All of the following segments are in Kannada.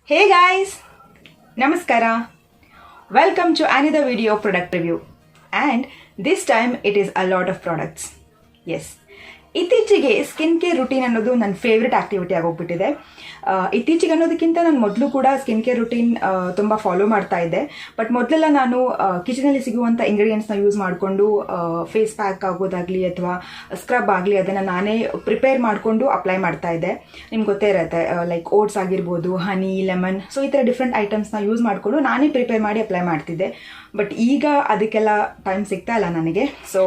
Hey guys, Namaskara. Welcome to another video of product review. And this time it is a lot of products. Yes. ಇತ್ತೀಚೆಗೆ ಸ್ಕಿನ್ ಕೇರ್ ರುಟೀನ್ ಅನ್ನೋದು ನನ್ನ ಫೇವ್ರೆಟ್ ಆಕ್ಟಿವಿಟಿ ಆಗೋಗ್ಬಿಟ್ಟಿದೆ. ಇತ್ತೀಚೆಗೆ ಅನ್ನೋದಕ್ಕಿಂತ ನಾನು ಮೊದಲು ಕೂಡ ಸ್ಕಿನ್ ಕೇರ್ ರುಟೀನ್ ತುಂಬ ಫಾಲೋ ಮಾಡ್ತಾ ಇದ್ದೆ. ಬಟ್ ಮೊದಲೆಲ್ಲ ನಾನು ಕಿಚನಲ್ಲಿ ಸಿಗುವಂಥ ಇಂಗ್ರೀಡಿಯೆಂಟ್ಸ್ನ ಯೂಸ್ ಮಾಡಿಕೊಂಡು ಫೇಸ್ ಪ್ಯಾಕ್ ಆಗೋದಾಗಲಿ ಅಥವಾ ಸ್ಕ್ರಬ್ ಆಗಲಿ ಅದನ್ನು ನಾನೇ ಪ್ರಿಪೇರ್ ಮಾಡಿಕೊಂಡು ಅಪ್ಲೈ ಮಾಡ್ತಾ ಇದ್ದೆ. ನಿಮ್ಗೆ ಗೊತ್ತೇ ಇರುತ್ತೆ, ಲೈಕ್ ಓಟ್ಸ್ ಆಗಿರ್ಬೋದು, ಹನಿ, ಲೆಮನ್, ಸೊ ಈ ಥರ ಡಿಫ್ರೆಂಟ್ ಐಟಮ್ಸ್ನ ಯೂಸ್ ಮಾಡಿಕೊಂಡು ನಾನೇ ಪ್ರಿಪೇರ್ ಮಾಡಿ ಅಪ್ಲೈ ಮಾಡ್ತಿದ್ದೆ. ಬಟ್ ಈಗ ಅದಕ್ಕೆಲ್ಲ ಟೈಮ್ ಸಿಗ್ತಾ ಇಲ್ಲ ನನಗೆ. ಸೊ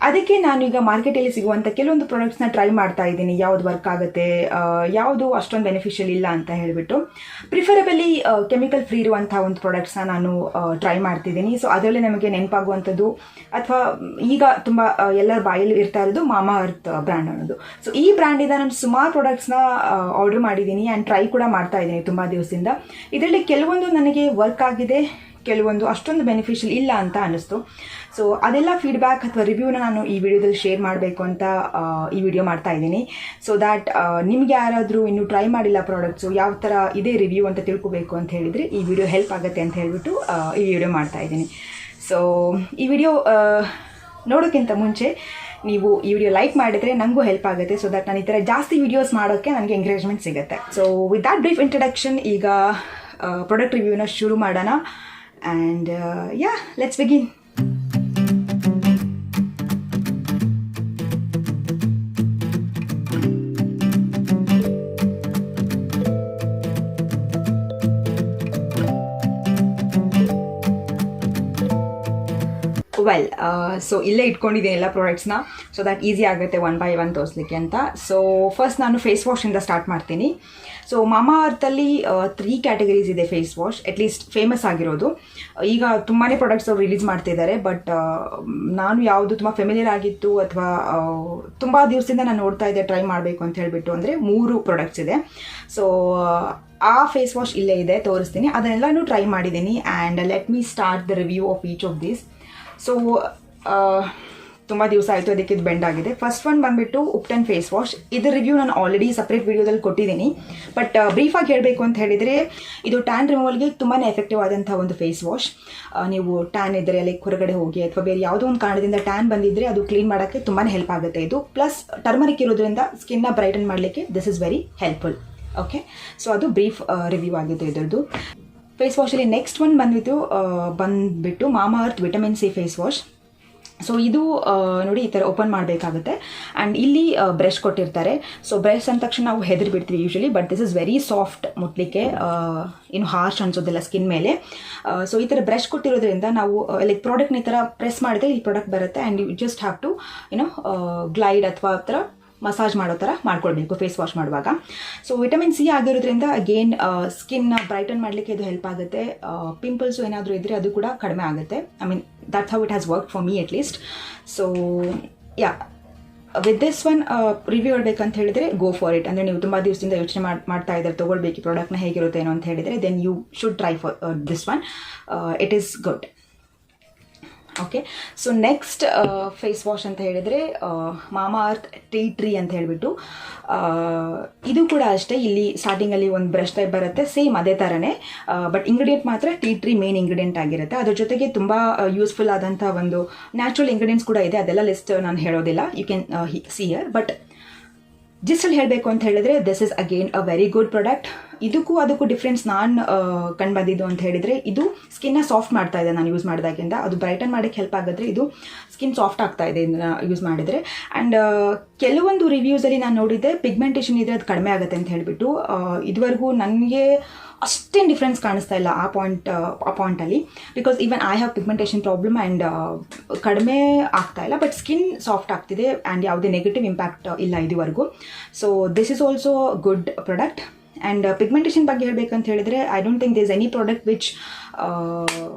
ಅದಕ್ಕೆ ನಾನು ಈಗ ಮಾರ್ಕೆಟಲ್ಲಿ ಸಿಗುವಂಥ ಕೆಲವೊಂದು ಪ್ರಾಡಕ್ಟ್ಸ್ನ ಟ್ರೈ ಮಾಡ್ತಾ ಇದ್ದೀನಿ, ಯಾವುದು ವರ್ಕ್ ಆಗುತ್ತೆ, ಯಾವುದು ಅಷ್ಟೊಂದು ಬೆನಿಫಿಷಿಯಲ್ ಇಲ್ಲ ಅಂತ ಹೇಳಿಬಿಟ್ಟು. ಪ್ರಿಫರಬಲಿ ಕೆಮಿಕಲ್ ಫ್ರೀ ಇರುವಂಥ ಒಂದು ಪ್ರಾಡಕ್ಟ್ಸ್ನ ನಾನು ಟ್ರೈ ಮಾಡ್ತಿದ್ದೀನಿ. ಸೊ ಅದರಲ್ಲಿ ನಮಗೆ ನೆನಪಾಗುವಂಥದ್ದು ಅಥವಾ ಈಗ ತುಂಬ ಎಲ್ಲರ ಬಾಯಲ್ಲಿ ಇರ್ತಾ ಇರೋದು ಮಾಮಾ ಅರ್ತ್ ಬ್ರ್ಯಾಂಡ್ ಅನ್ನೋದು. ಸೊ ಈ ಬ್ರ್ಯಾಂಡಿಂದ ನಾನು ಸುಮಾರು ಪ್ರಾಡಕ್ಟ್ಸ್ನ ಆರ್ಡರ್ ಮಾಡಿದ್ದೀನಿ ಆ್ಯಂಡ್ ಟ್ರೈ ಕೂಡ ಮಾಡ್ತಾ ಇದ್ದೀನಿ ತುಂಬ ದಿವಸದಿಂದ. ಇದರಲ್ಲಿ ಕೆಲವೊಂದು ನನಗೆ ವರ್ಕ್ ಆಗಿದೆ, ಕೆಲವೊಂದು ಅಷ್ಟೊಂದು ಬೆನಿಫಿಷಿಯಲ್ ಇಲ್ಲ ಅಂತ ಅನ್ನಿಸ್ತು. ಸೊ ಅದೆಲ್ಲ ಫೀಡ್ಬ್ಯಾಕ್ ಅಥವಾ ರಿವ್ಯೂನ ನಾನು ಈ ವಿಡಿಯೋದಲ್ಲಿ ಶೇರ್ ಮಾಡಬೇಕು ಅಂತ ಈ ವಿಡಿಯೋ ಮಾಡ್ತಾ ಇದ್ದೀನಿ. ಸೊ ದ್ಯಾಟ್ ನಿಮ್ಗೆ ಯಾರಾದರೂ ಇನ್ನೂ ಟ್ರೈ ಮಾಡಿಲ್ಲ ಪ್ರಾಡಕ್ಟ್ಸು, ಯಾವ ಥರ ಇದೇ ರಿವ್ಯೂ ಅಂತ ತಿಳ್ಕೊಬೇಕು ಅಂತ ಹೇಳಿದರೆ ಈ ವಿಡಿಯೋ ಹೆಲ್ಪ್ ಆಗುತ್ತೆ ಅಂತ ಹೇಳಿಬಿಟ್ಟು ಈ ವಿಡಿಯೋ ಮಾಡ್ತಾ ಇದ್ದೀನಿ. ಸೊ ಈ ವಿಡಿಯೋ ನೋಡೋಕ್ಕಿಂತ ಮುಂಚೆ ನೀವು ಈ ವಿಡಿಯೋ ಲೈಕ್ ಮಾಡಿದರೆ ನನಗೂ ಹೆಲ್ಪ್ ಆಗುತ್ತೆ. ಸೊ ದಟ್ ನಾನು ಈ ಥರ ಜಾಸ್ತಿ ವಿಡಿಯೋಸ್ ಮಾಡೋಕ್ಕೆ ನನಗೆ ಎಂಕರೇಜ್ಮೆಂಟ್ ಸಿಗುತ್ತೆ. So with that brief introduction ಈಗ ಪ್ರಾಡಕ್ಟ್ ರಿವ್ಯೂನ ಶುರು ಮಾಡೋಣ. And yeah, let's begin. Well, so ಇಲ್ಲೇ ಇಟ್ಕೊಂಡಿದ್ದೀನಿ ಎಲ್ಲ ಪ್ರಾಡಕ್ಟ್ಸ್ನ, ಸೊ ದ್ಯಾಟ್ ಈಸಿ ಆಗುತ್ತೆ ಒನ್ ಬೈ ಒನ್ ತೋರಿಸ್ಲಿಕ್ಕೆ ಅಂತ. ಸೊ ಫಸ್ಟ್ ನಾನು ಫೇಸ್ ವಾಶಿಂದ ಸ್ಟಾರ್ಟ್ ಮಾಡ್ತೀನಿ. ಸೊ ಮಾಮಾ ಅರ್ಥಲ್ಲಿ 3 ಕ್ಯಾಟಗರೀಸ್ ಇದೆ ಫೇಸ್ ವಾಶ್, ಅಟ್ಲೀಸ್ಟ್ ಫೇಮಸ್ ಆಗಿರೋದು. ಈಗ ತುಂಬಾ ಪ್ರಾಡಕ್ಟ್ಸ್ ಅವ್ರು ರಿಲೀಸ್ ಮಾಡ್ತಿದ್ದಾರೆ, ಬಟ್ ನಾನು ಯಾವುದು ತುಂಬ ಫೆಮಿಲಿಯರ್ ಆಗಿತ್ತು ಅಥವಾ ತುಂಬ ದಿವಸದಿಂದ ನಾನು ನೋಡ್ತಾ ಇದ್ದೆ ಟ್ರೈ ಮಾಡಬೇಕು ಅಂತ ಹೇಳಿಬಿಟ್ಟು ಅಂದರೆ 3 ಪ್ರಾಡಕ್ಟ್ಸ್ ಇದೆ. ಸೊ ಆ ಫೇಸ್ ವಾಶ್ ಇಲ್ಲೇ ಇದೆ, ತೋರಿಸ್ತೀನಿ. ಅದನ್ನೆಲ್ಲನೂ ಟ್ರೈ ಮಾಡಿದ್ದೀನಿ. And let me start the review of each of these. So ತುಂಬ ದಿವಸ ಆಯಿತು, ಅದಕ್ಕೆ ಇದು ಬೆಂಡ್ ಆಗಿದೆ. ಫಸ್ಟ್ ಒನ್ ಬಂದುಬಿಟ್ಟು ಉಪ್ಟನ್ ಫೇಸ್ ವಾಶ್. ಇದರ ರಿವ್ಯೂ ನಾನು ಆಲ್ರೆಡಿ ಸಪ್ರೇಟ್ ವಿಡಿಯೋದಲ್ಲಿ ಕೊಟ್ಟಿದ್ದೀನಿ. ಬಟ್ ಬ್ರೀಫಾಗಿ ಹೇಳಬೇಕು ಅಂತ ಹೇಳಿದರೆ ಇದು ಟ್ಯಾನ್ ರಿಮೂವಲ್ಗೆ ತುಂಬಾ ಎಫೆಕ್ಟಿವ್ ಆದಂಥ ಒಂದು ಫೇಸ್ ವಾಶ್. ನೀವು ಟ್ಯಾನ್ ಇದ್ದರೆ ಲೈಕ್ ಹೊರಗಡೆ ಹೋಗಿ ಅಥವಾ ಬೇರೆ ಯಾವುದೋ ಒಂದು ಕಾರಣದಿಂದ ಟ್ಯಾನ್ ಬಂದಿದ್ದರೆ ಅದು ಕ್ಲೀನ್ ಮಾಡೋಕ್ಕೆ ತುಂಬಾ ಹೆಲ್ಪ್ ಆಗುತ್ತೆ ಇದು. ಪ್ಲಸ್ ಟರ್ಮರಿಕ್ ಇರೋದ್ರಿಂದ ಸ್ಕಿನ್ನ ಬ್ರೈಟನ್ ಮಾಡಲಿಕ್ಕೆ this is very helpful. Okay, so ಅದು ಬ್ರೀಫ್ ರಿವ್ಯೂ ಆಗಿತ್ತು ಇದರದ್ದು. ಫೇಸ್ ವಾಶಲ್ಲಿ ನೆಕ್ಸ್ಟ್ ಒನ್ ಬಂದುಬಿಟ್ಟು mama earth vitamin C face wash. So ಇದು ನೋಡಿ ಈ ಥರ ಓಪನ್ ಮಾಡಬೇಕಾಗುತ್ತೆ. ಆ್ಯಂಡ್ ಇಲ್ಲಿ ಬ್ರಷ್ ಕೊಟ್ಟಿರ್ತಾರೆ. ಸೊ ಬ್ರಷ್ ಅಂದ ತಕ್ಷಣ ನಾವು ಹೆದರಿ ಬಿಡ್ತೀವಿ usually, but this is very soft, ಮುಟ್ಲಿಕ್ಕೆ ಏನು ಹಾರ್ಶ್ ಅನ್ಸೋದಿಲ್ಲ ಸ್ಕಿನ್ ಮೇಲೆ. ಸೊ ಈ ಥರ ಬ್ರಷ್ ಕೊಟ್ಟಿರೋದ್ರಿಂದ ನಾವು ಲೈಕ್ ಪ್ರಾಡಕ್ಟ್ನ ಈ ಥರ ಪ್ರೆಸ್ ಮಾಡಿದ್ರೆ ಈ ಪ್ರಾಡಕ್ಟ್ ಬರುತ್ತೆ. And you just have to glide ಅಥವಾ ಆ ಥರ ಮಸಾಜ್ ಮಾಡೋ ಥರ ಮಾಡ್ಕೊಳ್ಬೇಕು ಫೇಸ್ ವಾಶ್ ಮಾಡುವಾಗ. ಸೊ ವಿಟಮಿನ್ ಸಿ ಆಗಿರೋದ್ರಿಂದ ಅಗೇನ್ ಸ್ಕಿನ್ನ ಬ್ರೈಟನ್ ಮಾಡಲಿಕ್ಕೆ ಇದು ಹೆಲ್ಪ್ ಆಗುತ್ತೆ. ಪಿಂಪಲ್ಸು ಏನಾದರೂ ಇದ್ದರೆ ಅದು ಕೂಡ ಕಡಿಮೆ ಆಗುತ್ತೆ. I mean that's how it has work for me at least. So yeah, with this one review ಹೇಳ್ಬೇಕಂತ ಹೇಳಿದರೆ ಗೋ ಫಾರ್ ಇಟ್. ಅಂದರೆ ನೀವು ತುಂಬ ದಿವಸದಿಂದ ಯೋಚನೆ ಮಾಡ್ತಾ ಇದ್ದಾರೆ ತೊಗೊಳ್ಬೇಕು ಈ ಪ್ರಾಡಕ್ಟ್ನ ಹೇಗಿರುತ್ತೆ ಏನೋ ಅಂತ ಹೇಳಿದರೆ then you should try for this one. It is good. Okay, so next face wash ಅಂತ ಹೇಳಿದರೆ ಮಾಮಾ ಅರ್ತ್ ಟೀ ಟ್ರೀ ಅಂತ ಹೇಳಿಬಿಟ್ಟು. ಇದು ಕೂಡ ಅಷ್ಟೇ, ಇಲ್ಲಿ ಸ್ಟಾರ್ಟಿಂಗಲ್ಲಿ ಒಂದು ಬ್ರಷ್ ಟೈಪ್ ಬರುತ್ತೆ, ಸೇಮ್ ಅದೇ ಥರನೇ. ಬಟ್ ಇಂಗ್ರೀಡಿಯೆಂಟ್ ಮಾತ್ರ ಟೀ ಟ್ರೀ ಮೇನ್ ಇಂಗ್ರೀಡಿಯೆಂಟ್ ಆಗಿರುತ್ತೆ. ಅದ್ರ ಜೊತೆಗೆ ತುಂಬ ಯೂಸ್ಫುಲ್ ಆದಂಥ ಒಂದು ನ್ಯಾಚುರಲ್ ಇಂಗ್ರೀಡಿಯೆಂಟ್ಸ್ ಕೂಡ ಇದೆ. ಅದೆಲ್ಲ ಲಿಸ್ಟ್ ನಾನು ಹೇಳೋದಿಲ್ಲ, you can see here. But ಜಿಸ್ಟಲ್ಲಿ ಹೇಳಬೇಕು ಅಂತ ಹೇಳಿದರೆ this is again a very good product. ಅದಕ್ಕೂ ಡಿಫ್ರೆನ್ಸ್ ನಾನು ಕಂಡು ಬಂದಿದ್ದು ಅಂತ ಹೇಳಿದರೆ ಇದು ಸ್ಕಿನ್ನ ಸಾಫ್ಟ್ ಮಾಡ್ತಾ ಇದೆ ನಾನು ಯೂಸ್ ಮಾಡಿದಾಗಿಂದ. ಅದು ಬ್ರೈಟನ್ ಮಾಡೋಕ್ಕೆ ಹೆಲ್ಪ್ ಆಗಿದ್ರೆ ಇದು ಸ್ಕಿನ್ ಸಾಫ್ಟ್ ಆಗ್ತಾ ಇದೆ ಇದನ್ನು ಯೂಸ್ ಮಾಡಿದರೆ. ಆ್ಯಂಡ್ ಕೆಲವೊಂದು ರಿವ್ಯೂಸಲ್ಲಿ ನಾನು ನೋಡಿದ್ದೆ ಪಿಗ್ಮೆಂಟೇಷನ್ ಇದ್ದರೆ ಅದು ಕಡಿಮೆ ಆಗುತ್ತೆ ಅಂತ ಹೇಳಿಬಿಟ್ಟು. ಇದುವರೆಗೂ ನನಗೆ ಅಷ್ಟೇನು ಡಿಫ್ರೆನ್ಸ್ ಕಾಣಿಸ್ತಾ ಇಲ್ಲ ಆ ಪಾಯಿಂಟಲ್ಲಿ. Because even I have pigmentation problem and ಕಡಿಮೆ ಆಗ್ತಾ ಇಲ್ಲ, ಬಟ್ ಸ್ಕಿನ್ ಸಾಫ್ಟ್ ಆಗ್ತಿದೆ ಆ್ಯಂಡ್ ಯಾವುದೇ ನೆಗೆಟಿವ್ ಇಂಪ್ಯಾಕ್ಟ್ ಇಲ್ಲ ಇದುವರೆಗೂ. So this is also good product. And pigmentation ಬಗ್ಗೆ ಹೇಳಬೇಕಂತ ಹೇಳಿದರೆ I don't think there is any product which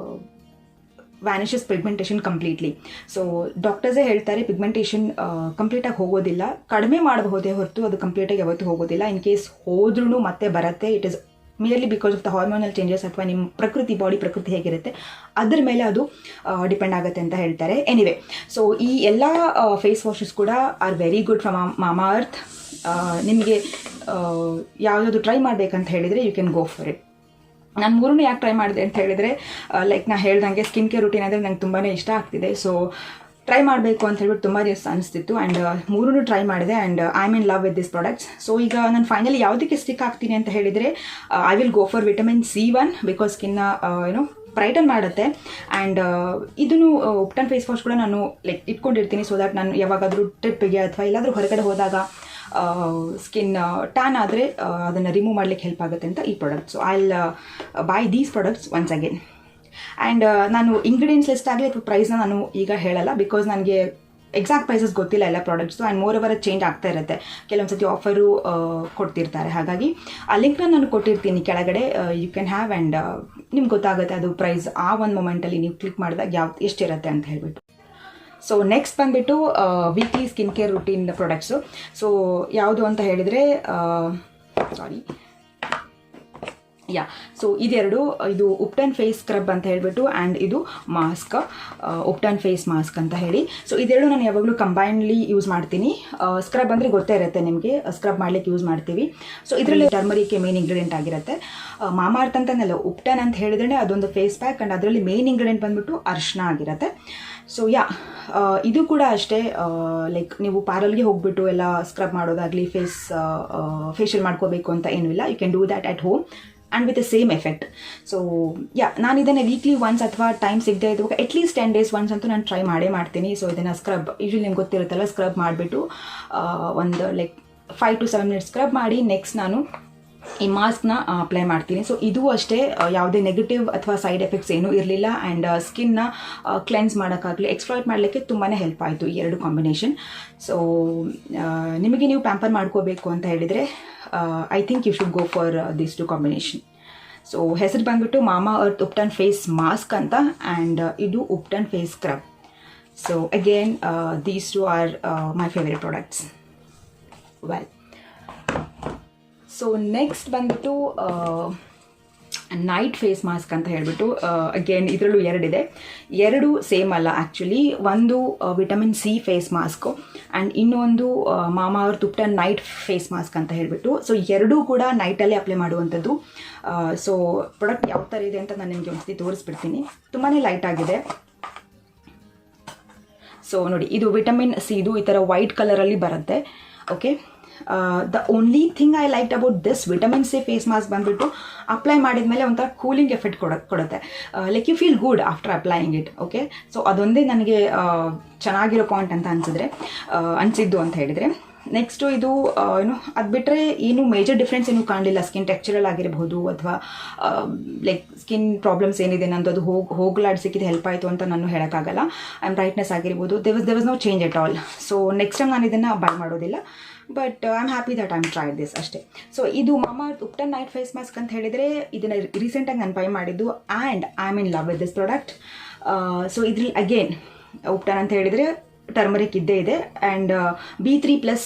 vanishes pigmentation completely. So ಡಾಕ್ಟರ್ಸೇ ಹೇಳ್ತಾರೆ ಪಿಗ್ಮೆಂಟೇಷನ್ ಕಂಪ್ಲೀಟಾಗಿ ಹೋಗೋದಿಲ್ಲ, ಕಡಿಮೆ ಮಾಡಬಹುದೇ ಹೊರತು ಅದು ಕಂಪ್ಲೀಟಾಗಿ ಯಾವತ್ತೂ ಹೋಗೋದಿಲ್ಲ. ಇನ್ ಕೇಸ್ ಹೋದ್ರೂ ಮತ್ತೆ ಬರುತ್ತೆ. It is merely because of the hormonal changes ಅಥವಾ ನಿಮ್ಮ ಬಾಡಿ ಪ್ರಕೃತಿ ಹೇಗಿರುತ್ತೆ ಅದ್ರ ಮೇಲೆ ಅದು ಡಿಪೆಂಡ್ ಆಗುತ್ತೆ ಅಂತ ಹೇಳ್ತಾರೆ. ಎನಿವೆ, ಸೊ ಈ ಎಲ್ಲ ಫೇಸ್ ವಾಶಸ್ ಕೂಡ are very good from mama earth. ನಿಮಗೆ ಯಾವುದಾದ್ರು ಟ್ರೈ ಮಾಡಬೇಕಂತ ಹೇಳಿದರೆ you can go for it. ನಾನು ಮೂರನ್ನೂ ಯಾಕೆ ಟ್ರೈ ಮಾಡಿದೆ ಅಂತ ಹೇಳಿದರೆ, ಲೈಕ್ ನಾ ಹೇಳ್ದಂಗೆ ಸ್ಕಿನ್ ಕೇರ್ ರೂಟೀನ್ ಅಂದರೆ ನಂಗೆ ತುಂಬಾ ಇಷ್ಟ ಆಗ್ತಿದೆ. ಸೊ ಟ್ರೈ ಮಾಡಬೇಕು ಅಂತ ಹೇಳ್ಬಿಟ್ಟು ತುಂಬ ದಿವಸ ಅನಿಸ್ತಿತ್ತು ಆ್ಯಂಡ್ ಮೂರನ್ನೂ ಟ್ರೈ ಮಾಡಿದೆ and I am in love with this products. So ಈಗ ನಾನು ಫೈನಲಿ ಯಾವುದಕ್ಕೆ ಸ್ಟಿಕ್ ಆಗ್ತೀನಿ ಅಂತ ಹೇಳಿದರೆ, I will go for vitamin C1 because ಸ್ಕಿನ್ನ ಬ್ರೈಟನ್ ಮಾಡುತ್ತೆ. ಆ್ಯಂಡ್ ಇದನ್ನು ಉಪ್ಟನ್ ಫೇಸ್ ವಾಶ್ ಕೂಡ ನಾನು ಲೈಕ್ ಇಟ್ಕೊಂಡಿರ್ತೀನಿ, ಸೊ ದ್ಯಾಟ್ ನಾನು ಯಾವಾಗಾದರೂ ಟ್ರಿಪ್ಪಿಗೆ ಅಥವಾ ಎಲ್ಲಾದರೂ ಹೊರಗಡೆ ಹೋದಾಗ ಸ್ಕಿನ್ ಟ್ಯಾನ್ ಆದರೆ ಅದನ್ನು ರಿಮೂವ್ ಮಾಡಲಿಕ್ಕೆ ಹೆಲ್ಪ್ ಆಗುತ್ತೆ ಅಂತ ಈ product. So I will buy these products once again. And ನಾನು ಇಂಗ್ರೀಡಿಯೆಂಟ್ಸ್ ಲಿಸ್ಟ್ ಆಗಲಿ ಅಥವಾ ಪ್ರೈಸ್ನ ನಾನು ಈಗ ಹೇಳಲ್ಲ, ಬಿಕಾಸ್ ನನಗೆ ಎಕ್ಸಾಕ್ಟ್ ಪ್ರೈಸಸ್ ಗೊತ್ತಿಲ್ಲ ಎಲ್ಲ products. And more over change ಆಗ್ತಾ ಇರುತ್ತೆ, ಕೆಲವೊಂದು ಸತಿ ಆಫರು ಕೊಡ್ತಿರ್ತಾರೆ. ಹಾಗಾಗಿ ಆ ಲಿಂಕ್ನ ನಾನು ಕೊಟ್ಟಿರ್ತೀನಿ ಕೆಳಗಡೆ, ಯು ಕ್ಯಾನ್ ಹ್ಯಾವ್ ಆ್ಯಂಡ್ ನಿಮ್ಗೆ ಗೊತ್ತಾಗುತ್ತೆ ಅದು ಪ್ರೈಸ್ ಆ ಒಂದು ಮೊಮೆಂಟಲ್ಲಿ ನೀವು ಕ್ಲಿಕ್ ಮಾಡಿದಾಗ ಎಷ್ಟಿರುತ್ತೆ ಅಂತ ಹೇಳ್ಬಿಟ್ಟು. ಸೊ ನೆಕ್ಸ್ಟ್ ಬಂದುಬಿಟ್ಟು weekly skin care routine products. So ಯಾವುದು ಅಂತ ಹೇಳಿದರೆ ಸೊ ಇದೆರಡು, ಇದು ಉಪ್ಟನ್ ಫೇಸ್ ಸ್ಕ್ರಬ್ ಅಂತ ಹೇಳಿಬಿಟ್ಟು ಆ್ಯಂಡ್ ಇದು ಮಾಸ್ಕ್, ಉಪ್ಟನ್ ಫೇಸ್ ಮಾಸ್ಕ್ ಅಂತ ಹೇಳಿ. ಸೊ ಇದೆರಡು ನಾನು ಯಾವಾಗಲೂ ಕಂಬೈನ್ಲಿ ಯೂಸ್ ಮಾಡ್ತೀನಿ. ಸ್ಕ್ರಬ್ ಅಂದರೆ ಗೊತ್ತೇ ಇರುತ್ತೆ ನಿಮಗೆ, ಸ್ಕ್ರಬ್ ಮಾಡಲಿಕ್ಕೆ ಯೂಸ್ ಮಾಡ್ತೀವಿ. ಸೊ ಇದರಲ್ಲಿ ಟರ್ಮರಿಕೆ ಮೇನ್ ಇಂಗ್ರೀಡಿಯೆಂಟ್ ಆಗಿರುತ್ತೆ. ಮಾಮಾ ಅರ್ತ್ ಅಂತಂದಲ್ಲ, ಉಪ್ಟನ್ ಅಂತ ಹೇಳಿದ್ರೆ ಅದೊಂದು ಫೇಸ್ ಪ್ಯಾಕ್ ಆ್ಯಂಡ್ ಅದರಲ್ಲಿ ಮೇನ್ ಇಂಗ್ರೀಡಿಯೆಂಟ್ ಬಂದುಬಿಟ್ಟು ಅರಿಶಿನ ಆಗಿರುತ್ತೆ. ಸೊ ಇದು ಕೂಡ ಅಷ್ಟೇ, ಲೈಕ್ ನೀವು ಪಾರ್ಲರ್ಗೆ ಹೋಗ್ಬಿಟ್ಟು ಎಲ್ಲ ಸ್ಕ್ರಬ್ ಮಾಡೋದಾಗಲಿ ಫೇಶಿಯಲ್ ಮಾಡ್ಕೋಬೇಕು ಅಂತ ಏನೂ ಇಲ್ಲ. You can do that at home and with the same effect. So ನಾನು ಇದನ್ನು ವೀಕ್ಲಿ ಒನ್ಸ್ ಅಥವಾ ಟೈಮ್ ಸಿಗದೆ ಇದ್ದಾಗ ಅಟ್ಲೀಸ್ಟ್ 10 days ಒನ್ಸ್ ಅಂತೂ ನಾನು ಟ್ರೈ ಮಾಡ್ತೀನಿ. ಸೊ ಇದನ್ನು ಸ್ಕ್ರಬ್ ಯೂಶ್ವಲಿ ನಿಮ್ಗೆ ಗೊತ್ತಿರುತ್ತಲ್ಲ, ಸ್ಕ್ರಬ್ ಮಾಡಿಬಿಟ್ಟು ಒಂದು ಲೈಕ್ 5 to 7 minutes ಸ್ಕ್ರಬ್ ಮಾಡಿ ನೆಕ್ಸ್ಟ್ ನಾನು ಈ ಮಾಸ್ಕ್ನ ಅಪ್ಲೈ ಮಾಡ್ತೀನಿ. ಸೊ ಇದು ಅಷ್ಟೇ, ಯಾವುದೇ ನೆಗೆಟಿವ್ ಅಥವಾ ಸೈಡ್ ಎಫೆಕ್ಟ್ಸ್ ಏನೂ ಇರಲಿಲ್ಲ. ಆ್ಯಂಡ್ ಸ್ಕಿನ್ನ ಕ್ಲೆನ್ಸ್ ಮಾಡೋಕ್ಕಾಗಲಿ ಎಕ್ಸ್ಪ್ಲಾಯ್ಟ್ ಮಾಡಲಿಕ್ಕೆ ತುಂಬಾ ಹೆಲ್ಪ್ ಆಯಿತು ಈ ಎರಡು ಕಾಂಬಿನೇಷನ್. ಸೊ ನಿಮಗೆ ನೀವು ಪ್ಯಾಂಪರ್ ಮಾಡ್ಕೋಬೇಕು ಅಂತ ಹೇಳಿದರೆ I think you should go for these two combination. So ಹೆಸರು ಬಂದುಬಿಟ್ಟು mama earth ubtan face mask ಅಂತ, ಆ್ಯಂಡ್ ಇದು ubtan face scrub. So again these two are my favourite products. Well, so next ಬಂದುಬಿಟ್ಟು ನೈಟ್ ಫೇಸ್ ಮಾಸ್ಕ್ ಅಂತ ಹೇಳಿಬಿಟ್ಟು, ಅಗೇನ್ ಇದರಲ್ಲೂ ಎರಡಿದೆ. ಎರಡು ಸೇಮ್ ಅಲ್ಲ ಆ್ಯಕ್ಚುಲಿ. ಒಂದು vitamin C face mask and ಇನ್ನೊಂದು mama earth ubtan night face mask ಅಂತ ಹೇಳಿಬಿಟ್ಟು. ಸೊ ಎರಡೂ ಕೂಡ ನೈಟಲ್ಲೇ ಅಪ್ಲೈ ಮಾಡುವಂಥದ್ದು. ಸೊ ಪ್ರಾಡಕ್ಟ್ ಯಾವ ಥರ ಇದೆ ಅಂತ ನಾನು ನಿಮಗೆ ಒಂದ್ಸತಿ ತೋರಿಸ್ಬಿಡ್ತೀನಿ. ತುಂಬಾ ಲೈಟ್ ಆಗಿದೆ. ಸೊ ನೋಡಿ, ಇದು ವಿಟಮಿನ್ C, ಇದು ಈ ಥರ ವೈಟ್ ಕಲರಲ್ಲಿ ಬರುತ್ತೆ. Okay, the only thing I liked about this vitamin C face mask ಬಂದುಬಿಟ್ಟು ಅಪ್ಲೈ ಮಾಡಿದ ಮೇಲೆ ಒಂಥರ ಕೂಲಿಂಗ್ ಎಫೆಕ್ಟ್ ಕೊಡುತ್ತೆ. Like you feel good after applying it. Okay, so ಅದೊಂದೇ ನನಗೆ ಚೆನ್ನಾಗಿರೋ ಪಾಯಿಂಟ್ ಅಂತ ಅನಿಸಿದ್ದು ಅಂತ ಹೇಳಿದರೆ. ನೆಕ್ಸ್ಟು ಇದು ಅದು ಬಿಟ್ಟರೆ ಏನು ಮೇಜರ್ ಡಿಫ್ರೆನ್ಸ್ ಏನೂ ಕಾಣಲಿಲ್ಲ. ಸ್ಕಿನ್ ಟೆಕ್ಸ್ಚರಲ್ ಆಗಿರಬಹುದು ಅಥವಾ ಲೈಕ್ ಸ್ಕಿನ್ ಪ್ರಾಬ್ಲಮ್ಸ್ ಏನಿದೆ ನಂದು ಅದು ಹೋಗ್ಲಾಡ್ಸಿಕ್ಕಿದ್ದು ಹೆಲ್ಪ್ ಆಯಿತು ಅಂತ ನಾನು ಹೇಳೋಕ್ಕಾಗಲ್ಲ. ಆ್ಯಂಡ್ ಬ್ರೈಟ್ನೆಸ್ ಆಗಿರ್ಬೋದು, there was no change at all. So next time ನಾನು ಇದನ್ನು ಬೈ ಮಾಡೋದಿಲ್ಲ, but I am happy that I am tried this ಅಷ್ಟೇ. ಸೊ ಇದು mama earth ubtan night face mask ಅಂತ ಹೇಳಿದರೆ ಇದನ್ನು ರೀಸೆಂಟಾಗಿ ನಾನು ಬೈ ಮಾಡಿದ್ದು and I am in love with this product. So ಇದ್ರಲ್ಲಿ ಅಗೇನ್ ಉಪ್ಟನ್ ಅಂತ ಹೇಳಿದರೆ ಟರ್ಮರಿಕ್ ಇದ್ದೇ ಇದೆ ಆ್ಯಂಡ್ B3+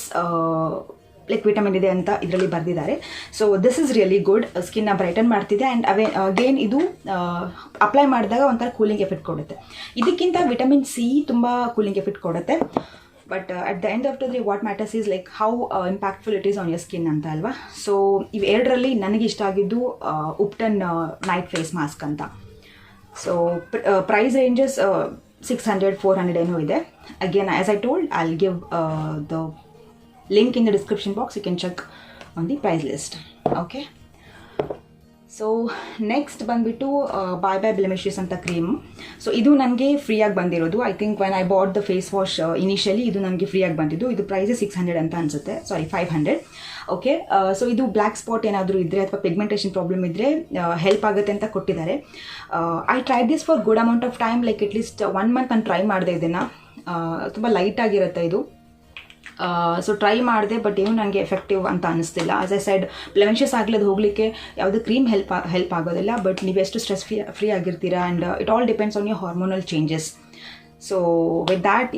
ಲೈಕ್ ವಿಟಮಿನ್ ಇದೆ ಅಂತ ಇದರಲ್ಲಿ ಬರೆದಿದ್ದಾರೆ. So this is really good. ಸ್ಕಿನ್ನ ಬ್ರೈಟನ್ ಮಾಡ್ತಿದೆ ಆ್ಯಂಡ್ ಅಗೇನ್ ಇದು ಅಪ್ಲೈ ಮಾಡಿದಾಗ ಒಂಥರ ಕೂಲಿಂಗ್ ಎಫೆಕ್ಟ್ ಕೊಡುತ್ತೆ. ಇದಕ್ಕಿಂತ ವಿಟಮಿನ್ C ತುಂಬ ಕೂಲಿಂಗ್ ಎಫೆಕ್ಟ್ ಕೊಡುತ್ತೆ. But at the end of the day what matters is like how impactful it is on your skin ಅಂತ ಅಲ್ವಾ. ಸೊ ಇವು ಎರಡರಲ್ಲಿ ನನಗೆ ಇಷ್ಟ ಆಗಿದ್ದು ಉಪ್ಟನ್ ನೈಟ್ ಫೇಸ್ ಮಾಸ್ಕ್ ಅಂತ. ಸೊ ಪ್ರೈಸ್ ರೇಂಜಸ್ 600-400 ಏನೋ ಇದೆ. Again as I told I will give the link in the description box. You can check on the price list. Okay, so next ಬಂದುಬಿಟ್ಟು ಬೈ ಬ್ಲೆಮಿಶಸ್ ಅಂತ ಕ್ರೀಮ್. ಸೊ ಇದು ನನಗೆ ಫ್ರೀಯಾಗಿ ಬಂದಿರೋದು. I think when I bought the face wash initially ಇದು ನನಗೆ ಫ್ರೀಯಾಗಿ ಬಂದಿದ್ದು. ಇದು ಪ್ರೈಸ್ 600 ಅಂತ ಅನಿಸುತ್ತೆ, ಸಾರಿ 500. ಓಕೆ, ಸೊ ಇದು ಬ್ಲ್ಯಾಕ್ ಸ್ಪಾಟ್ ಏನಾದರೂ ಇದ್ದರೆ ಅಥವಾ ಪಿಗ್ಮೆಂಟೇಷನ್ ಪ್ರಾಬ್ಲಮ್ ಇದ್ದರೆ ಹೆಲ್ಪ್ ಆಗುತ್ತೆ ಅಂತ ಕೊಟ್ಟಿದ್ದಾರೆ. I try this for good amount of time, like at least 1 month ನಾನು ಟ್ರೈ ಮಾಡಿದೆ ಇದನ್ನು. ತುಂಬ ಲೈಟಾಗಿರುತ್ತೆ ಇದು. ಸೊ ಟ್ರೈ ಮಾಡಿದೆ, ಬಟ್ ಏನು ನನಗೆ ಎಫೆಕ್ಟಿವ್ ಅಂತ ಅನಿಸ್ತಿಲ್ಲ. ಆಸ್ ಐ ಸೈಡ್, ಬ್ಲೆಮಿಶಸ್ ಆಗಲಿದ್ದು ಹೋಗಲಿಕ್ಕೆ ಯಾವುದೇ ಕ್ರೀಮ್ ಹೆಲ್ಪ್ ಆಗೋದಿಲ್ಲ. ಬಟ್ ನೀವು ಎಷ್ಟು ಸ್ಟ್ರೆಸ್ ಫ್ರೀ ಆಗಿರ್ತೀರಾ and it all depends on your hormonal changes. So with that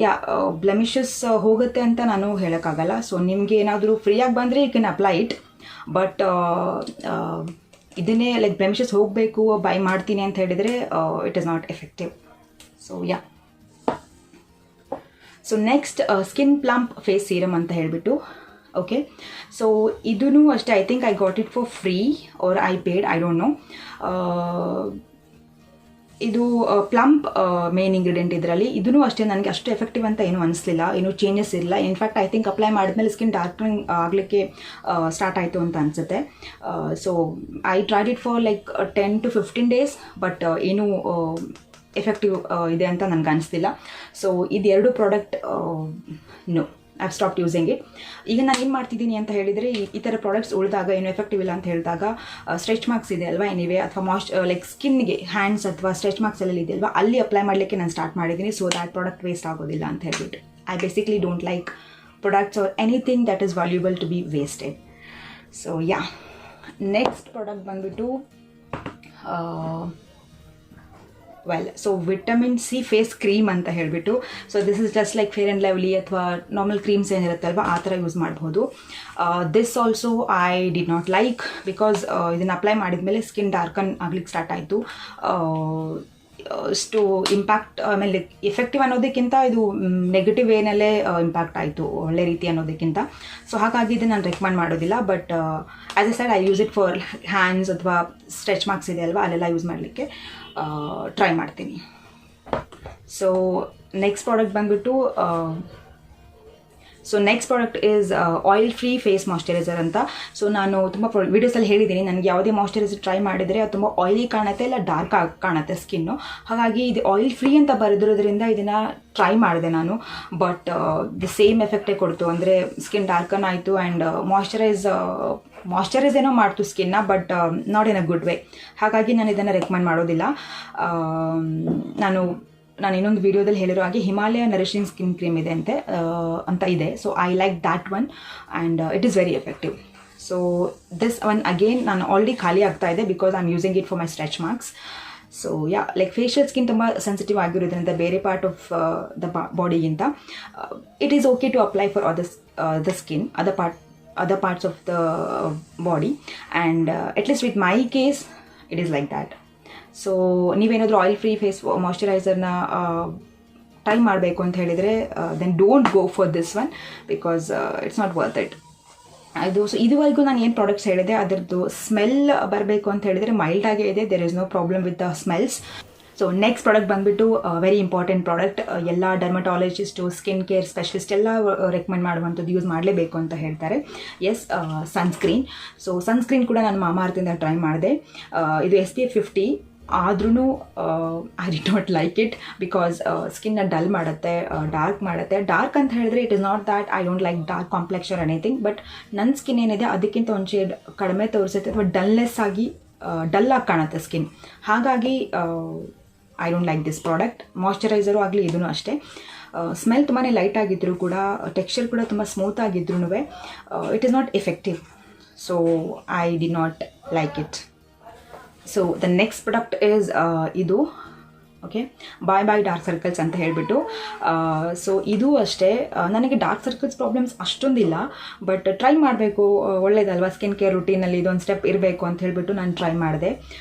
blemishes ಹೋಗುತ್ತೆ ಅಂತ ನಾನು ಹೇಳೋಕ್ಕಾಗಲ್ಲ. ಸೊ ನಿಮಗೆ ಏನಾದರೂ ಫ್ರೀಯಾಗಿ ಬಂದರೆ you can apply it. But ಇದನ್ನೇ ಲೈಕ್ ಬ್ಲೆಮಿಷಸ್ ಹೋಗಬೇಕು ಬೈ ಮಾಡ್ತೀನಿ ಅಂತ ಹೇಳಿದರೆ it is not effective. So yeah, so next skin plump face serum ಅಂತ ಹೇಳಿಬಿಟ್ಟು. ಓಕೆ, ಸೊ ಇದೂ ಅಷ್ಟೇ, I think I got it for free or I paid, I don't know. ಇದು ಪ್ಲಂಪ್ ಮೇನ್ ಇಂಗ್ರೀಡಿಯೆಂಟ್ ಇದರಲ್ಲಿ. ಇದೂ ಅಷ್ಟೇ ನನಗೆ ಅಷ್ಟು ಎಫೆಕ್ಟಿವ್ ಅಂತ ಏನೂ ಅನಿಸ್ಲಿಲ್ಲ, ಏನೂ ಚೇಂಜಸ್ ಇಲ್ಲ. ಇನ್ಫ್ಯಾಕ್ಟ್ ಐ ಥಿಂಕ್ ಅಪ್ಲೈ ಮಾಡಿದ್ಮೇಲೆ ಸ್ಕಿನ್ ಡಾರ್ಕನಿಂಗ್ ಆಗಲಿಕ್ಕೆ ಸ್ಟಾರ್ಟ್ ಆಯಿತು ಅಂತ ಅನಿಸುತ್ತೆ. So I tried it for like 10 to 15 days, but ಏನೂ ಎಫೆಕ್ಟಿವ್ ಇದೆ ಅಂತ ನನಗೆ ಅನಿಸ್ತಿಲ್ಲ. ಸೊ ಇದೆರಡು product no, I have stopped using it. ಈಗ ನಾನು ಏನು ಮಾಡ್ತಿದ್ದೀನಿ ಅಂತ ಹೇಳಿದರೆ, ಈ ಥರ ಪ್ರಾಡಕ್ಟ್ಸ್ ಉಳಿದಾಗ ಏನು ಎಫೆಕ್ಟಿವ್ ಇಲ್ಲ ಅಂತ ಹೇಳಿದಾಗ ಸ್ಟ್ರೆಚ್ ಮಾರ್ಕ್ಸ್ ಇದೆ ಅಲ್ವಾ ಎನಿವೆ, ಅಥವಾ ಲೈಕ್ ಸ್ಕಿನ್ಗೆ ಹ್ಯಾಂಡ್ಸ್ ಅಥವಾ ಸ್ಟ್ರೆಚ್ ಮಾರ್ಕ್ಸ್ ಎಲ್ಲ ಇದೆ ಅಲ್ವಾ, ಅಲ್ಲಿ ಅಪ್ಲೈ ಮಾಡಲಿಕ್ಕೆ ನಾನು ಸ್ಟಾರ್ಟ್ ಮಾಡಿದ್ದೀನಿ. ಸೊ ದ್ಯಾಟ್ ಪ್ರಾಡಕ್ಟ್ ವೇಸ್ಟ್ ಆಗೋದಿಲ್ಲ ಅಂತ ಹೇಳ್ಬಿಟ್ಟು. I basically don't like products or anything that is valuable to be wasted. So yeah, next product ಬಂದುಬಿಟ್ಟು so vitamin C face cream ಅಂತ ಹೇಳಿಬಿಟ್ಟು. So this is just like Fair and Lovely ಅಥವಾ ನಾರ್ಮಲ್ ಕ್ರೀಮ್ಸ್ ಏನಿರುತ್ತಲ್ವ ಆ ಥರ ಯೂಸ್ ಮಾಡ್ಬೋದು. This also I did not like, because ಇದನ್ನು ಅಪ್ಲೈ ಮಾಡಿದ್ಮೇಲೆ ಸ್ಕಿನ್ ಡಾರ್ಕನ್ ಆಗ್ಲಿಕ್ಕೆ ಸ್ಟಾರ್ಟ್ ಆಯಿತು. ಅಷ್ಟು ಇಂಪ್ಯಾಕ್ಟ್, ಆಮೇಲೆ ಎಫೆಕ್ಟಿವ್ ಅನ್ನೋದಕ್ಕಿಂತ ಇದು ನೆಗೆಟಿವ್ ವೇನಲ್ಲೇ ಇಂಪ್ಯಾಕ್ಟ್ ಆಯಿತು, ಒಳ್ಳೆ ರೀತಿ ಅನ್ನೋದಕ್ಕಿಂತ. ಸೊ ಹಾಗಾಗಿ ಇದು ನಾನು ರೆಕಮೆಂಡ್ ಮಾಡೋದಿಲ್ಲ. But as a side I use it for hands ಅಥವಾ ಸ್ಟ್ರೆಚ್ ಮಾರ್ಕ್ಸ್ ಇದೆ ಅಲ್ವಾ, ಅಲ್ಲೆಲ್ಲ ಯೂಸ್ ಮಾಡಲಿಕ್ಕೆ ಟ್ರೈ ಮಾಡ್ತೀನಿ. ಸೊ ನೆಕ್ಸ್ಟ್ ಪ್ರಾಡಕ್ಟ್ ಬಂದುಬಿಟ್ಟು, so next product is oil free face moisturiser ಅಂತ. ಸೊ ನಾನು ತುಂಬ ವೀಡಿಯೋಸಲ್ಲಿ ಹೇಳಿದ್ದೀನಿ, ನನಗೆ ಯಾವುದೇ ಮಾಯ್ಶ್ಚರೈಸರ್ ಟ್ರೈ ಮಾಡಿದರೆ ಅದು ತುಂಬ ಆಯಿಲಿ ಕಾಣುತ್ತೆ, ಇಲ್ಲ ಡಾರ್ಕ್ ಆಗಿ ಕಾಣುತ್ತೆ ಸ್ಕಿನ್ನು. ಹಾಗಾಗಿ ಇದು ಆಯಿಲ್ ಫ್ರೀ ಅಂತ ಬರೆದಿರೋದ್ರಿಂದ ಇದನ್ನು ಟ್ರೈ ಮಾಡಿದೆ ನಾನು. ಬಟ್ ದಿ ಸೇಮ್ ಎಫೆಕ್ಟೇ ಕೊಡ್ತು, ಅಂದರೆ ಸ್ಕಿನ್ ಡಾರ್ಕನ್ ಆಯಿತು ಆ್ಯಂಡ್ ಮಾಯ್ಶ್ಚರೈಸ್ ಏನೋ ಮಾಡ್ತು ಸ್ಕಿನ್ನ, but not in a good way. ಹಾಗಾಗಿ ನಾನು ಇದನ್ನು ರೆಕಮೆಂಡ್ ಮಾಡೋದಿಲ್ಲ. ನಾನು ಇನ್ನೊಂದು ವೀಡಿಯೋದಲ್ಲಿ ಹೇಳಿರೋ ಹಾಗೆ ಹಿಮಾಲಯ ನರಿಶಿಂಗ್ ಸ್ಕಿನ್ ಕ್ರೀಮ್ ಇದೆ ಅಂತ ಇದೆ. So I like that one and it is very effective. So this one again ನಾನು ಆಲ್ರೆಡಿ ಖಾಲಿ ಆಗ್ತಾ ಇದೆ, because I am using it for my stretch marks. So yeah, like facial skin ತುಂಬ ಸೆನ್ಸಿಟಿವ್ ಆಗಿರೋದ್ರಿಂದ ಬೇರೆ ಪಾರ್ಟ್ ಆಫ್ ದ ಬಾಡಿಗಿಂತ it is okay to apply for the skin, other parts of the body, and at least with my case it is like that. So ನೀವೇನಾದರೂ ಆಯಿಲ್ ಫ್ರೀ ಫೇಸ್ ಮಾಯ್ಶ್ಚರೈಸರ್ನ ಟ್ರೈ ಮಾಡಬೇಕು ಅಂತ ಹೇಳಿದರೆ then don't go for this one, because it's not worth it. So ಇದುವರೆಗೂ ನಾನು ಏನು ಪ್ರಾಡಕ್ಟ್ಸ್ ಹೇಳಿದೆ ಅದರದ್ದು ಸ್ಮೆಲ್ ಬರಬೇಕು ಅಂತ ಹೇಳಿದರೆ ಮೈಲ್ಡಾಗೇ ಇದೆ, there is no problem with the smells. So next product ಬಂದುಬಿಟ್ಟು ವೆರಿ ಇಂಪಾರ್ಟೆಂಟ್ ಪ್ರಾಡಕ್ಟ್, ಎಲ್ಲ ಡರ್ಮಟಾಲಜಿಸ್ಟು, ಸ್ಕಿನ್ ಕೇರ್ ಸ್ಪೆಷಲಿಸ್ಟ್ ಎಲ್ಲ ರೆಕಮೆಂಡ್ ಮಾಡುವಂಥದ್ದು, ಯೂಸ್ ಮಾಡಲೇಬೇಕು ಅಂತ ಹೇಳ್ತಾರೆ. S, sunscreen. ಸೊ ಸನ್ಸ್ಕ್ರೀನ್ ಕೂಡ ನಾನು ಮಾಮಾ ಅರ್ಥಿಂದ ಟ್ರೈ ಮಾಡಿದೆ. ಇದು SPF 50, ಆದ್ರೂ I did not like it, because ಸ್ಕಿನ್ನ ಡಲ್ ಮಾಡುತ್ತೆ, ಡಾರ್ಕ್ ಮಾಡುತ್ತೆ. ಡಾರ್ಕ್ ಅಂತ ಹೇಳಿದ್ರೆ it is not that I don't like dark complexion anything, but ನನ್ನ ಸ್ಕಿನ್ ಏನಿದೆ ಅದಕ್ಕಿಂತ ಒಂದು ಶೇಡ್ ಕಡಿಮೆ ತೋರಿಸುತ್ತೆ, ಅಥವಾ ಡಲ್ನೆಸ್ ಆಗಿ ಡಲ್ಲಾಗಿ ಕಾಣುತ್ತೆ ಸ್ಕಿನ್. ಹಾಗಾಗಿ I don't like this product. Moisturiser ಆಗಲಿ ಇದೂ ಅಷ್ಟೇ, ಸ್ಮೆಲ್ ತುಂಬಾ ಲೈಟ್ ಆಗಿದ್ದರೂ ಕೂಡ, ಟೆಕ್ಸ್ಚರ್ ಕೂಡ ತುಂಬ ಸ್ಮೂತ್ ಆಗಿದ್ರೂ it is not effective. So I did not like it. So the next product is ಇದು, ಓಕೆ, ಬಾಯ್ ಡಾರ್ಕ್ ಸರ್ಕಲ್ಸ್ ಅಂತ ಹೇಳಿಬಿಟ್ಟು. ಸೊ ಇದು ಅಷ್ಟೇ, ನನಗೆ ಡಾರ್ಕ್ ಸರ್ಕಲ್ಸ್ ಪ್ರಾಬ್ಲಮ್ಸ್ ಅಷ್ಟೊಂದಿಲ್ಲ, ಬಟ್ ಟ್ರೈ ಮಾಡಬೇಕು, ಒಳ್ಳೇದಲ್ವಾ ಸ್ಕಿನ್ ಕೇರ್ ರುಟೀನಲ್ಲಿ ಇದೊಂದು ಸ್ಟೆಪ್ ಇರಬೇಕು ಅಂತ ಹೇಳಿಬಿಟ್ಟು ನಾನು ಟ್ರೈ ಮಾಡಿದೆ.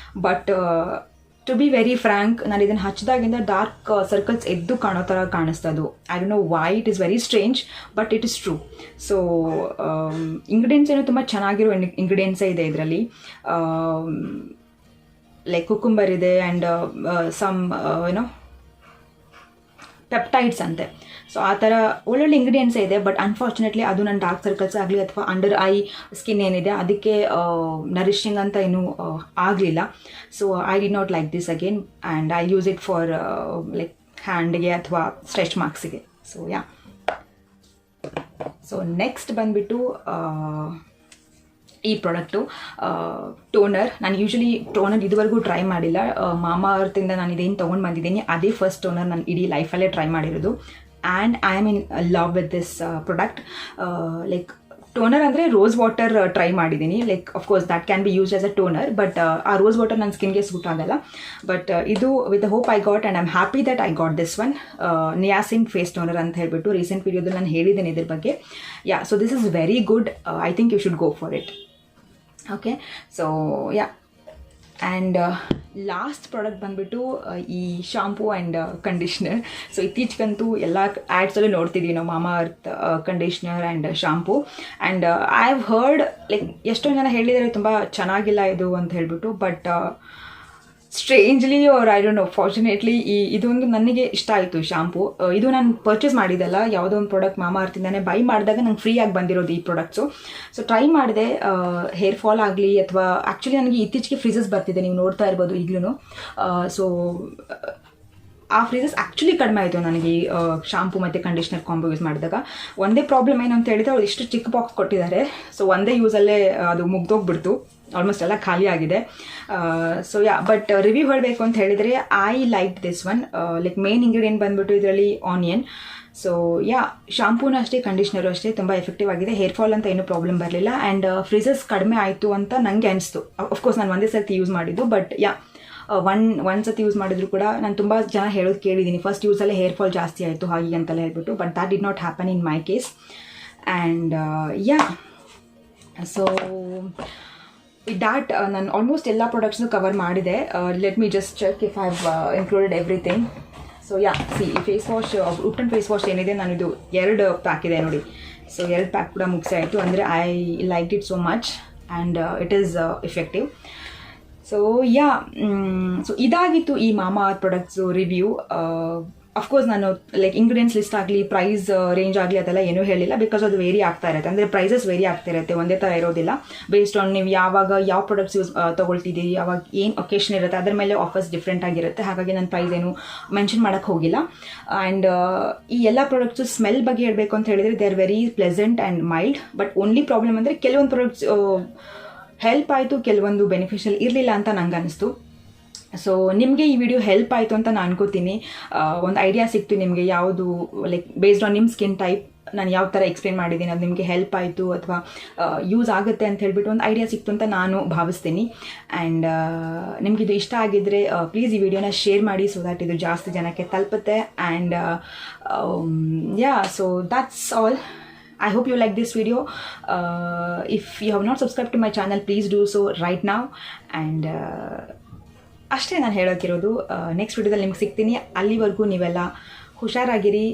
But to be very frank, ನಾನು ಇದನ್ನು ಹಚ್ಚಿದಾಗಿಂದ ಡಾರ್ಕ್ ಸರ್ಕಲ್ಸ್ ಎದ್ದು ಕಾಣೋ ಥರ ಕಾಣಿಸ್ತದು. I don't know why, it is very strange, but it is true. So ingredients ಏನೋ ತುಂಬ ಚೆನ್ನಾಗಿರೋ ಇಂಗ್ರೀಡಿಯೆಂಟ್ಸೇ ಇದೆ ಇದರಲ್ಲಿ. ಲೈಕ್ ಕುಕುಂಬರ್ ಇದೆ ಆ್ಯಂಡ್ ಸಮ್ ಪೆಪ್ಟೈಡ್ಸ್ ಅಂತೆ. ಸೊ ಆ ಥರ ಒಳ್ಳೊಳ್ಳೆ ಇಂಗ್ರೀಡಿಯೆಂಟ್ಸೇ ಇದೆ, ಬಟ್ ಅನ್ಫಾರ್ಚುನೇಟ್ಲಿ ಅದು ನನ್ನ ಡಾರ್ಕ್ ಸರ್ಕಲ್ಸ್ ಆಗಲಿ ಅಥವಾ ಅಂಡರ್ ಐ ಸ್ಕಿನ್ ಏನಿದೆ ಅದಕ್ಕೆ ನರಿಶಿಂಗ್ ಅಂತ ಏನೂ ಆಗಲಿಲ್ಲ. So I did not like this again, and I use it for like ಹ್ಯಾಂಡ್ಗೆ ಅಥವಾ ಸ್ಟ್ರೆಚ್ ಮಾರ್ಕ್ಸಿಗೆ. ಸೊ ಯಾ, ಸೊ ನೆಕ್ಸ್ಟ್ ಬಂದುಬಿಟ್ಟು ಈ ಪ್ರಾಡಕ್ಟು ಟೋನರ್. ನಾನು ಯೂಶ್ವಲಿ ಟೋನರ್ ಇದುವರೆಗೂ ಟ್ರೈ ಮಾಡಿಲ್ಲ. ಮಾಮಾ ಅರ್ಥಿಂದ ನಾನು ಇದೇನು ತೊಗೊಂಡು ಬಂದಿದ್ದೀನಿ ಅದೇ ಫಸ್ಟ್ ಟೋನರ್ ನಾನು ಇಡೀ ಲೈಫಲ್ಲೇ ಟ್ರೈ ಮಾಡಿರೋದು. And I am in love with this product. Like toner ಅಂದರೆ ರೋಸ್ ವಾಟರ್ ಟ್ರೈ ಮಾಡಿದ್ದೀನಿ. Like of course that can be use as a toner, but ಆ ರೋಸ್ ವಾಟರ್ ನನ್ನ ಸ್ಕಿನ್ಗೆ ಸೂಟ್ ಆಗಲ್ಲ. ಬಟ್ ಇದು with the hope I got, and I am happy that I got this one, niacin face toner ಅಂತ ಹೇಳ್ಬಿಟ್ಟು ರೀಸೆಂಟ್ ವೀಡಿಯೋದಲ್ಲಿ ನಾನು ಹೇಳಿದ್ದೇನೆ ಇದ್ರ ಬಗ್ಗೆ. Yeah, so this is very good. I think you should go for it. Okay, so yeah, and last product ಬಂದುಬಿಟ್ಟು ಈ ಶಾಂಪೂ ಆ್ಯಂಡ್ ಕಂಡೀಷ್ನರ್. ಸೊ ಇತ್ತೀಚೆಗಂತೂ ಎಲ್ಲ ಆ್ಯಡ್ಸಲ್ಲೂ ನೋಡ್ತಿದ್ದೀವಿ ನಾವು Mama Earth conditioner and shampoo. And I have heard like ಎಷ್ಟೊಂದು ಜನ ಹೇಳಿದ್ದಾರೆ ತುಂಬ ಚೆನ್ನಾಗಿಲ್ಲ ಇದು ಅಂತ ಹೇಳಿಬಿಟ್ಟು. But strangely or I don't know, fortunately ಇದೊಂದು ನನಗೆ ಇಷ್ಟ ಆಯಿತು ಶಾಂಪೂ. ಇದು ನಾನು ಪರ್ಚೇಸ್ ಮಾಡಿದ್ದಲ್ಲ, ಯಾವುದೋ ಒಂದು ಪ್ರಾಡಕ್ಟ್ ಮಾಮಾ ಅರ್ತಿಂದಾನೆ ಬೈ ಮಾಡಿದಾಗ ನಂಗೆ ಫ್ರೀಯಾಗಿ ಬಂದಿರೋದು ಈ ಪ್ರಾಡಕ್ಟ್ಸು. ಸೊ ಟ್ರೈ ಮಾಡಿದೆ, ಹೇರ್ ಫಾಲ್ ಆಗಲಿ ಅಥವಾ ಆ್ಯಕ್ಚುಲಿ ನನಗೆ ಇತ್ತೀಚೆಗೆ ಫ್ರೀಸಸ್ ಬರ್ತಿದೆ, ನೀವು ನೋಡ್ತಾ ಇರ್ಬೋದು ಈಗಲೂ. ಸೊ ಆ ಫ್ರೀಸಸ್ ಆ್ಯಕ್ಚುಲಿ ಕಡಿಮೆ ಆಯಿತು ನನಗೆ ಈ ಶಾಂಪೂ ಮತ್ತು ಕಂಡೀಷ್ನರ್ ಕಾಂಬೋ ಯೂಸ್ ಮಾಡಿದಾಗ. ಒಂದೇ ಪ್ರಾಬ್ಲಮ್ ಏನು ಅಂತ ಹೇಳಿದರೆ ಅವ್ರು ಇಷ್ಟು ಚಿಕ್ಕ ಬಾಕ್ಸ್ ಕೊಟ್ಟಿದ್ದಾರೆ. ಸೊ ಒಂದೇ ಯೂಸಲ್ಲೇ ಅದು ಮುಗ್ದೋಗ್ಬಿಡ್ತು, ಆಲ್ಮೋಸ್ಟ್ ಎಲ್ಲ ಖಾಲಿ ಆಗಿದೆ. ಸೊ ಬಟ್ ರಿವ್ಯೂ ಹೇಳಬೇಕು ಅಂತ ಹೇಳಿದರೆ I like this one. Like main ingredient ಬಂದುಬಿಟ್ಟು ಇದರಲ್ಲಿ ಆನಿಯನ್. ಸೊ ಶಾಂಪೂನೂ ಅಷ್ಟೇ ಕಂಡೀಷ್ನರು ಅಷ್ಟೇ ತುಂಬ ಎಫೆಕ್ಟಿವ್ ಆಗಿದೆ. ಹೇರ್ ಫಾಲ್ ಅಂತ ಏನೂ ಪ್ರಾಬ್ಲಮ್ ಬರಲಿಲ್ಲ. ಆ್ಯಂಡ್ ಫ್ರೀಸಸ್ ಕಡಿಮೆ ಆಯಿತು ಅಂತ ನನಗೆ ಅನಿಸ್ತು. ಅಫ್ಕೋರ್ಸ್ ನಾನು ಒಂದೇ ಸರ್ತಿ ಯೂಸ್ ಮಾಡಿದ್ದು, ಬಟ್ ಒಂದು ಸತಿ ಯೂಸ್ ಮಾಡಿದ್ರು ಕೂಡ ನಾನು ತುಂಬ ಜನ ಹೇಳೋದು ಕೇಳಿದ್ದೀನಿ, ಫಸ್ಟ್ ಯೂಸಲ್ಲೇ ಹೇರ್ ಫಾಲ್ ಜಾಸ್ತಿ ಆಯಿತು ಹಾಗೆ ಅಂತೆಲ್ಲ ಹೇಳ್ಬಿಟ್ಟು. But that did not happen in my case. And so with that ನಾನು ಆಲ್ಮೋಸ್ಟ್ ಎಲ್ಲ ಪ್ರಾಡಕ್ಟ್ಸ್ನು ಕವರ್ ಮಾಡಿದೆ. Let me just check if I have included everything. So see ಈ face wash, Ubtan face wash ಏನಿದೆ, ನಾನು ಇದು 2 ಪ್ಯಾಕ್ ಇದೆ ನೋಡಿ. ಸೊ 2 ಪ್ಯಾಕ್ ಕೂಡ ಮುಗಿಸಾಯಿತು. ಅಂದರೆ I like it so much and it is effective. So so ಇದಾಗಿತ್ತು ಈ ಮಾಮಾ ಅರ್ತ್ ಪ್ರಾಡಕ್ಟ್ಸು ರಿವ್ಯೂ. ಅಫ್ಕೋರ್ಸ್ ನಾನು ಲೈಕ್ ಇಂಗ್ರೀಡಿಯೆಂಟ್ಸ್ ಲಿಸ್ಟ್ ಆಗಲಿ, ಪ್ರೈಸ್ ರೇಂಜ್ ಆಗಲಿ ಅದೆಲ್ಲ ಏನೂ ಹೇಳಿಲ್ಲ, ಬಿಕಾಸ್ ಅದು ವೇರಿ ಆಗ್ತಾ ಇರುತ್ತೆ. ಅಂದರೆ ಪ್ರೈಸಸ್ ವೇರಿ ಆಗ್ತಾ ಇರುತ್ತೆ, ಒಂದೇ ಥರ ಇರೋದಿಲ್ಲ. ಬೇಸ್ಡ್ ಆನ್ ನೀವು ಯಾವಾಗ ಯಾವ ಪ್ರಾಡಕ್ಟ್ಸ್ ಯೂಸ್ ತೊಗೊಳ್ತಿದ್ದೀರಿ, ಯಾವಾಗ ಏನು ಒಕೇಶನ್ ಇರುತ್ತೆ ಅದ್ರ ಮೇಲೆ ಆಫರ್ಸ್ ಡಿಫ್ರೆಂಟ್ ಆಗಿರುತ್ತೆ. ಹಾಗಾಗಿ ನಾನು ಪ್ರೈಸ್ ಏನು ಮೆನ್ಷನ್ ಮಾಡೋಕ್ಕೆ ಹೋಗಿಲ್ಲ. ಆ್ಯಂಡ್ ಈ ಎಲ್ಲ ಪ್ರಾಡಕ್ಟ್ಸು ಸ್ಮೆಲ್ ಬಗ್ಗೆ ಹೇಳಬೇಕು ಅಂತ ಹೇಳಿದರೆ they are very pleasant and mild. But only problem ಅಂದರೆ ಕೆಲವೊಂದು ಪ್ರಾಡಕ್ಟ್ಸ್ ಹೆಲ್ಪ್ ಆಯಿತು, ಕೆಲವೊಂದು ಬೆನಿಫಿಷಿಯಲ್ ಇರಲಿಲ್ಲ ಅಂತ ನಂಗೆ ಅನಿಸ್ತು. ಸೊ ನಿಮಗೆ ಈ ವಿಡಿಯೋ ಹೆಲ್ಪ್ ಆಯಿತು ಅಂತ ನಾನು ಅನ್ಕೋತೀನಿ. ಒಂದು ಐಡಿಯಾ ಸಿಕ್ತು ನಿಮಗೆ, ಯಾವುದು ಲೈಕ್ ಬೇಸ್ಡ್ ಆನ್ ನಿಮ್ಮ ಸ್ಕಿನ್ ಟೈಪ್ ನಾನು ಯಾವ ಥರ ಎಕ್ಸ್ಪ್ಲೇನ್ ಮಾಡಿದ್ದೀನಿ ಅದು ನಿಮಗೆ ಹೆಲ್ಪ್ ಆಯಿತು ಅಥವಾ ಯೂಸ್ ಆಗುತ್ತೆ ಅಂತ ಹೇಳ್ಬಿಟ್ಟು ಒಂದು ಐಡಿಯಾ ಸಿಕ್ತು ಅಂತ ನಾನು ಭಾವಿಸ್ತೀನಿ. ಆ್ಯಂಡ್ ನಿಮಗಿದು ಇಷ್ಟ ಆಗಿದ್ದರೆ ಪ್ಲೀಸ್ ಈ ವಿಡಿಯೋನ ಶೇರ್ ಮಾಡಿ, ಸೊ ದ್ಯಾಟ್ ಇದು ಜಾಸ್ತಿ ಜನಕ್ಕೆ ತಲುಪುತ್ತೆ. And so that's all. I hope you like this video. If you have not subscribed to my channel, please do so right now. And ಅಷ್ಟೇ ನಾನು ಹೇಳೋಕ್ಕಿರೋದು. ನೆಕ್ಸ್ಟ್ ವಿಡಿಯೋದಲ್ಲಿ ನಿಮ್ಗೆ ಸಿಗ್ತೀನಿ. ಅಲ್ಲಿವರೆಗೂ ನೀವೆಲ್ಲ ಹುಷಾರಾಗಿರಿ,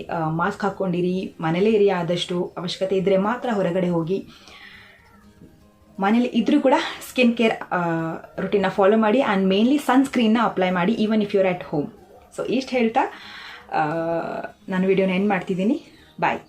ಮಾಸ್ಕ್ ಹಾಕ್ಕೊಂಡಿರಿ, ಮನೇಲೇ ಇರಿ. ಆದಷ್ಟು ಅವಶ್ಯಕತೆ ಇದ್ದರೆ ಮಾತ್ರ ಹೊರಗಡೆ ಹೋಗಿ. ಮನೇಲಿ ಇದ್ರೂ ಕೂಡ ಸ್ಕಿನ್ ಕೇರ್ ರುಟೀನ್ನ ಫಾಲೋ ಮಾಡಿ ಆ್ಯಂಡ್ ಮೇನ್ಲಿ ಸನ್ಸ್ಕ್ರೀನ್ನ ಅಪ್ಲೈ ಮಾಡಿ, even if you're at home. So ಇಷ್ಟು ಹೇಳ್ತಾ ನಾನು ವಿಡಿಯೋನ ಎಂಡ್ ಮಾಡ್ತಿದ್ದೀನಿ. ಬಾಯ್.